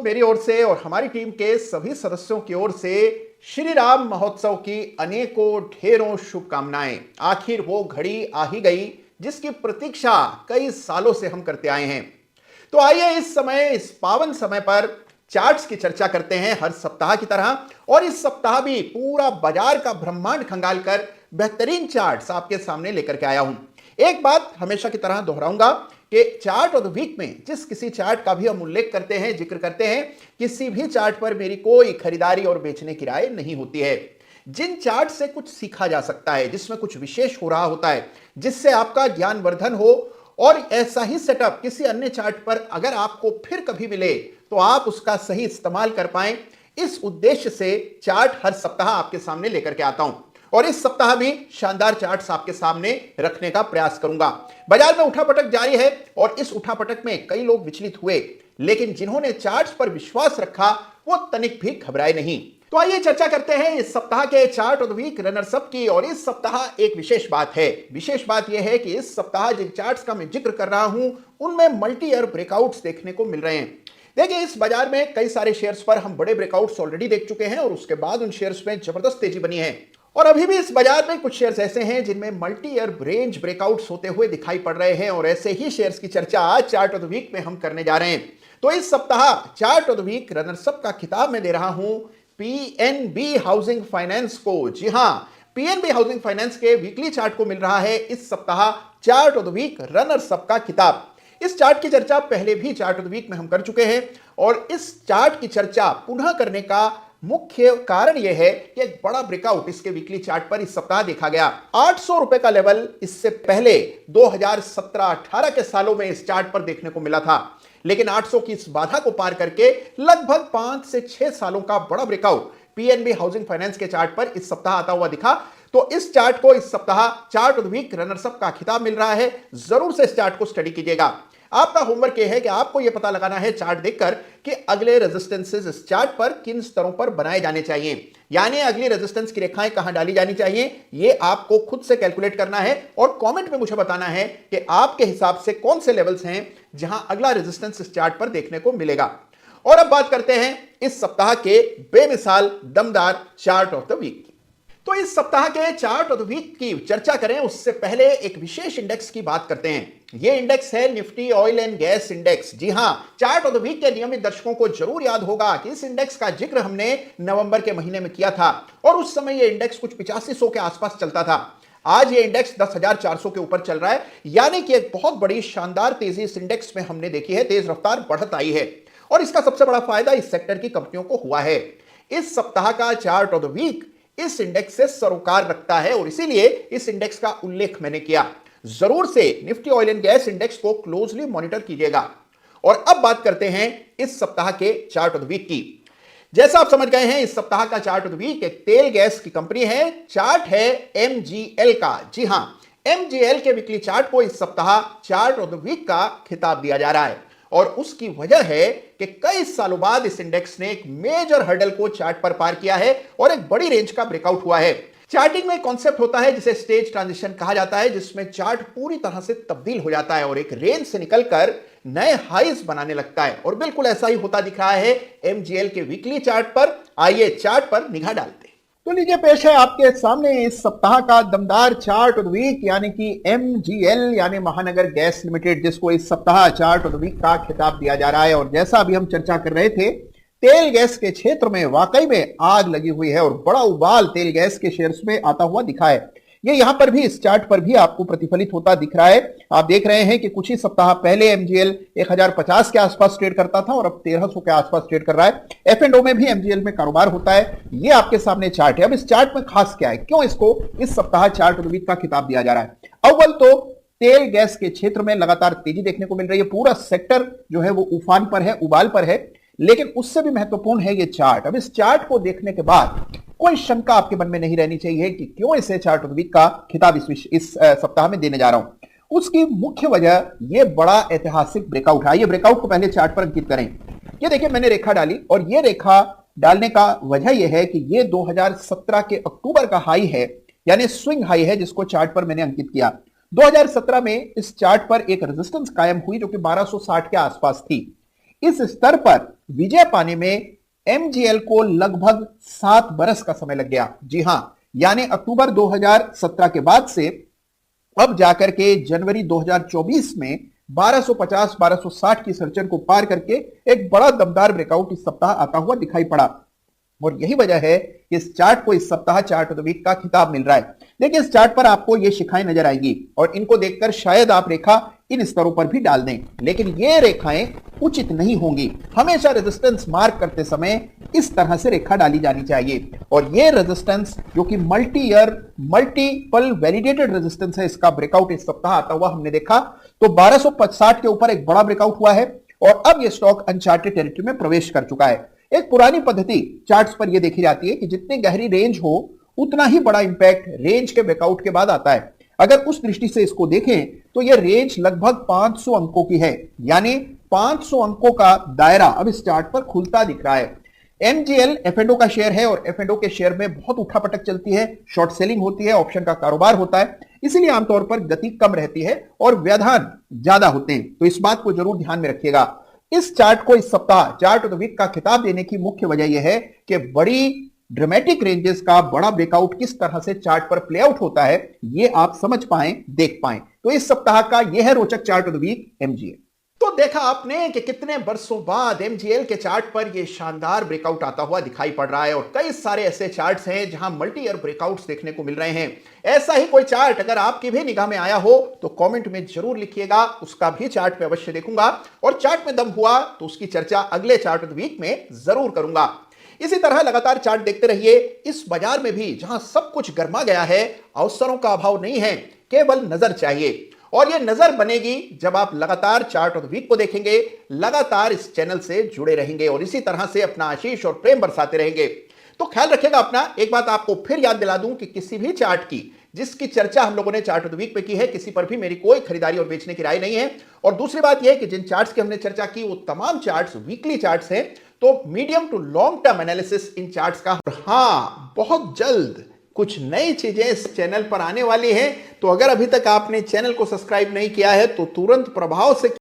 मेरी ओर से और हमारी टीम के सभी सदस्यों की ओर से श्री राम महोत्सव की अनेकों ढेरों शुभकामनाएं। आखिर वो घड़ी आ ही गई जिसकी प्रतीक्षा कई सालों से हम करते आए हैं। तो आइए इस पावन समय पर चार्ट्स की चर्चा करते हैं हर सप्ताह की तरह, और इस सप्ताह भी पूरा बाजार का ब्रह्मांड खंगाल कर बेहतरीन चार्ट्स आपके सामने लेकर के आया हूं। एक बात हमेशा की तरह दोहराऊंगा कि चार्ट ऑफ द वीक में जिस किसी चार्ट का भी हम उल्लेख करते हैं, जिक्र करते हैं, किसी भी चार्ट पर मेरी कोई खरीदारी और बेचने की राय नहीं होती है। जिन चार्ट से कुछ सीखा जा सकता है, जिसमें कुछ विशेष हो रहा होता है, जिससे आपका ज्ञानवर्धन हो, और ऐसा ही सेटअप किसी अन्य चार्ट पर अगर आपको फिर कभी मिले तो आप उसका सही इस्तेमाल कर पाएं, इस उद्देश्य से चार्ट हर सप्ताह आपके सामने लेकर के आता हूं। और इस सप्ताह भी शानदार चार्ट्स आपके सामने रखने का प्रयास करूंगा। बाजार में उठापटक जारी है और इस उठापटक में कई लोग विचलित हुए, लेकिन जिन्होंने चार्ट्स पर विश्वास रखा वो तनिक भी घबराए नहीं। तो आइए चर्चा करते हैं इस सप्ताह के chart of the week runners up की। और इस सप्ताह एक विशेष बात है। विशेष बात यह है कि इस सप्ताह जिन चार्ट्स का मैं जिक्र कर रहा हूं उनमें मल्टी ईयर ब्रेकआउट्स देखने को मिल रहे हैं। देखिए, इस बाजार में कई सारे शेयर्स पर हम बड़े ब्रेकआउट्स ऑलरेडी देख चुके हैं और उसके बाद उन शेयर्स में जबरदस्त तेजी बनी है। और अभी भी इस बाजार में कुछ शेयर्स ऐसे हैं जिनमें मल्टी ईयर रेंज ब्रेकआउट्स होते हुए दिखाई पड़ रहे हैं, और ऐसे ही शेयर्स की चर्चा आज चार्ट ऑफ द वीक में हम करने जा रहे हैं। तो इस सप्ताह chart of the week runners up का खिताब मैं दे रहा हूं पीएनबी हाउसिंग फाइनेंस को। जी हां, पीएनबी हाउसिंग फाइनेंस के वीकली चार्ट को मिल रहा है इस सप्ताह chart of the week runners up का खिताब। इस चार्ट की चर्चा पहले भी चार्ट ऑफ द वीक में हम कर चुके हैं, और इस चार्ट की चर्चा पुनः करने का मुख्य कारण यह है कि एक बड़ा ब्रेकआउट इसके वीकली चार्ट पर इस सप्ताह देखा गया। 800 रुपए का लेवल इससे पहले 2017-18 के सालों में इस चार्ट पर देखने को मिला था, लेकिन 800 की इस बाधा को पार करके लगभग 5 से 6 सालों का बड़ा ब्रेकआउट पीएनबी हाउसिंग फाइनेंस के चार्ट पर इस सप्ताह आता हुआ दिखा। तो इस चार्ट को इस सप्ताह chart of the week runners up का खिताब मिल रहा है। जरूर से इस चार्ट को स्टडी कीजिएगा। आपका होमवर्क यह है कि आपको यह पता लगाना है चार्ट देखकर कि अगले रेजिस्टेंसेस इस चार्ट पर किन स्तरों पर बनाए जाने चाहिए, यानी अगली रेजिस्टेंस की रेखाएं कहां डाली जानी चाहिए। यह आपको खुद से कैलकुलेट करना है और कमेंट में मुझे बताना है कि आपके हिसाब से कौन से लेवल्स हैं जहां अगला रेजिस्टेंस इस चार्ट पर देखने को मिलेगा। और अब बात करते हैं इस सप्ताह के बेमिसाल दमदार चार्ट ऑफ द वीक। तो इस सप्ताह के चार्ट ऑफ द वीक की चर्चा करें उससे पहले एक विशेष इंडेक्स की बात करते हैं। यह इंडेक्स है Nifty oil and gas index. जी हां, चार्ट ऑफ द वीक के नियमित दर्शकों को जरूर याद होगा कि इस इंडेक्स का जिक्र हमने नवंबर के महीने में किया था, और उस समय यह इंडेक्स कुछ 8500 के आसपास चलता था। आज ये इंडेक्स 10,400 के ऊपर चल रहा है, यानी कि एक बहुत बड़ी शानदार तेजी इस इंडेक्स में हमने देखी है। तेज रफ्तार बढ़त आई है, और इसका सबसे बड़ा फायदा इस सेक्टर की कंपनियों को हुआ है। इस सप्ताह का चार्ट ऑफ द वीक इस इंडेक्स से सरोकार रखता है, और इसीलिए इस इंडेक्स का उल्लेख मैंने किया। जरूर से Nifty oil and gas index को क्लोजली मॉनिटर कीजिएगा। और अब बात करते हैं इस सप्ताह के चार्ट ऑफ द वीक की। जैसा आप समझ गए हैं, इस सप्ताह का चार्ट ऑफ द वीक एक तेल गैस की कंपनी है। चार्ट है एमजीएल का। जी हां, एमजीएल के वीकली चार्ट को इस सप्ताह चार्ट ऑफ द वीक का खिताब दिया जा रहा है, और उसकी वजह है कि कई सालों बाद इस इंडेक्स ने एक मेजर हर्डल को चार्ट पर पार किया है और एक बड़ी रेंज का ब्रेकआउट हुआ है। चार्टिंग में कॉन्सेप्ट होता है जिसे स्टेज ट्रांजिशन कहा जाता है, जिसमें चार्ट पूरी तरह से तब्दील हो जाता है और एक रेंज से निकलकर नए हाईज बनाने लगता है, और बिल्कुल ऐसा ही होता दिख रहा है एमजीएल के वीकली चार्ट पर। आइए चार्ट पर निगाह डालते हैं। तो लीजिए, पेश है आपके सामने इस सप्ताह का दमदार चार्ट ऑफ द वीक, यानी कि एमजीएल यानी महानगर गैस लिमिटेड, जिसको इस सप्ताह चार्ट ऑफ द वीक का खिताब दिया जा रहा है। और जैसा अभी हम चर्चा कर रहे थे, तेल गैस के क्षेत्र में वाकई में आग लगी हुई है और बड़ा उबाल तेल गैस के शेयर्स में आता हुआ दिखा है। ये यहां पर भी इस चार्ट पर भी आपको प्रतिफलित होता दिख रहा है। आप देख रहे हैं कि कुछ ही सप्ताह पहले एमजीएल 1050 के आसपास ट्रेड करता था और अब 1300 के आसपास ट्रेड कर रहा है। एफ&ओ में भी एमजीएल में कारोबार होता है। ये आपके सामने चार्ट है। अब इस चार्ट में खास क्या है, क्यों इसको इस सप्ताह चार्ट ऑफ द वीक का खिताब दिया जा रहा है? अव्वल तो तेल गैस के क्षेत्र में लगातार तेजी देखने को मिल रही है। पूरा सेक्टर जो है वो उफान पर है, उबाल पर है, लेकिन उससे भी महत्वपूर्ण है ये चार्ट। अब इस चार्ट को देखने के बाद कोई शंका आपके मन में नहीं रहनी चाहिए कि क्यों इसे चार्ट ऑफ द वीक का खिताब इस सप्ताह में देने जा रहा हूं। उसकी मुख्य वजह ये बड़ा ऐतिहासिक ब्रेकआउट है। ये ब्रेकआउट को पहले चार्ट पर अंकित करें। ये देखिए, मैंने रेखा डाली, और ये रेखा डालने का वजह यह है कि ये 2017 के अक्टूबर का हाई है, यानी स्विंग हाई है, जिसको चार्ट पर मैंने अंकित किया। 2017 में इस चार्ट पर एक रेजिस्टेंस कायम हुई जो कि 1260 के आसपास थी। इस स्तर पर विजय पाने में एमजीएल को लगभग 7 बरस का समय लग गया। जी हां, यानी अक्टूबर 2017 के बाद से अब जाकर के जनवरी 2024 में 1250-1260 की सर्जन को पार करके एक बड़ा दमदार ब्रेकआउट इस सप्ताह आता हुआ दिखाई पड़ा। और यही वजह है कि इस चार्ट को इस सप्ताह चार्ट ऑफ द वीक का खिताब मिल रहा है। देखिए, इस चार्ट पर आपको ये शिखाएं नजर आएंगी और इनको देखकर शायद आप रेखा इन स्तरों पर भी डाल दें, लेकिन ये रेखाएं उचित नहीं होंगी। हमेशा रेजिस्टेंस मार्क करते समय इस तरह से रेखा डाली जानी चाहिए। और ये रेजिस्टेंस जो कि multi year multiple validated resistance है, इसका ब्रेकआउट इस सप्ताह आता हुआ हमने देखा तो 1260 के ऊपर एक बड़ा ब्रेकआउट हुआ है और अब यह स्टॉक अनचार्टेड टेरिटरी में प्रवेश कर चुका है। एक पुरानी पद्धति चार्ट्स पर यह देखी जाती है कि जितनी गहरी रेंज हो उतना ही बड़ा इंपैक्ट रेंज के ब्रेकआउट के बाद आता है। अगर उस दृष्टि से इसको देखें तो यह रेंज लगभग 500 अंकों की है, यानी 500 अंकों का दायरा अब इस चार्ट पर खुलता दिख रहा है। एमजीएल एफ&ओ का शेयर है और एफ&ओ के शेयर में बहुत उठापटक चलती है, शॉर्ट सेलिंग होती है, ऑप्शन का कारोबार होता है, इसीलिए आमतौर पर गति कम रहती है और व्यवधान ज्यादा होते हैं। तो इस बात को जरूर ध्यान में रखिएगा। इस चार्ट को इस सप्ताह चार्ट ऑफ द वीक का खिताब देने की मुख्य वजह यह है कि बड़ी ड्रामेटिक रेंजेस का बड़ा ब्रेकआउट किस तरह से चार्ट पर प्ले आउट होता है, यह आप समझ पाएं, देख पाएं। तो इस सप्ताह का यह है रोचक chart of the week MGL. तो देखा आपने कि कितने वर्षों बाद एमजीएल के चार्ट पर यह शानदार ब्रेकआउट आता हुआ दिखाई पड़ रहा है और कई सारे ऐसे चार्ट्स हैं जहां मल्टी ईयर ब्रेकआउट्स देखने को मिल रहे हैं। ऐसा ही कोई चार्ट अगर आपकी भी निगाह में आया हो तो कमेंट में जरूर लिखिएगा, उसका भी चार्ट में अवश्य देखूंगा और चार्ट में दम हुआ तो उसकी चर्चा अगले चार्ट ऑफ द वीक में जरूर करूंगा। इसी तरह लगातार चार्ट देखते रहिए। इस बाजार में भी जहां सब कुछ गर्मा गया है, अवसरों का अभाव नहीं है, केवल नजर चाहिए और यह नजर बनेगी जब आप लगातार चार्ट ऑफ द वीक को देखेंगे, लगातार इस चैनल से जुड़े रहेंगे और इसी तरह से अपना आशीष और प्रेम बरसाते रहेंगे। तो ख्याल रखिएगा अपना। एक बात आपको फिर याद दिला दूं कि किसी भी चार्ट की जिसकी चर्चा हम लोगों ने चार्ट ऑफ द वीक पे की है, किसी पर भी मेरी कोई खरीदारी और बेचने की राय नहीं है। और दूसरी बात यह है कि जिन चार्ट्स की हमने चर्चा की वो तमाम चार्ट्स वीकली चार्ट्स हैं, तो medium to long term analysis इन चार्ट्स का। हाँ, बहुत जल्द कुछ नई चीजें इस चैनल पर आने वाली हैं, तो अगर अभी तक आपने चैनल को सब्सक्राइब नहीं किया है तो तुरंत प्रभाव से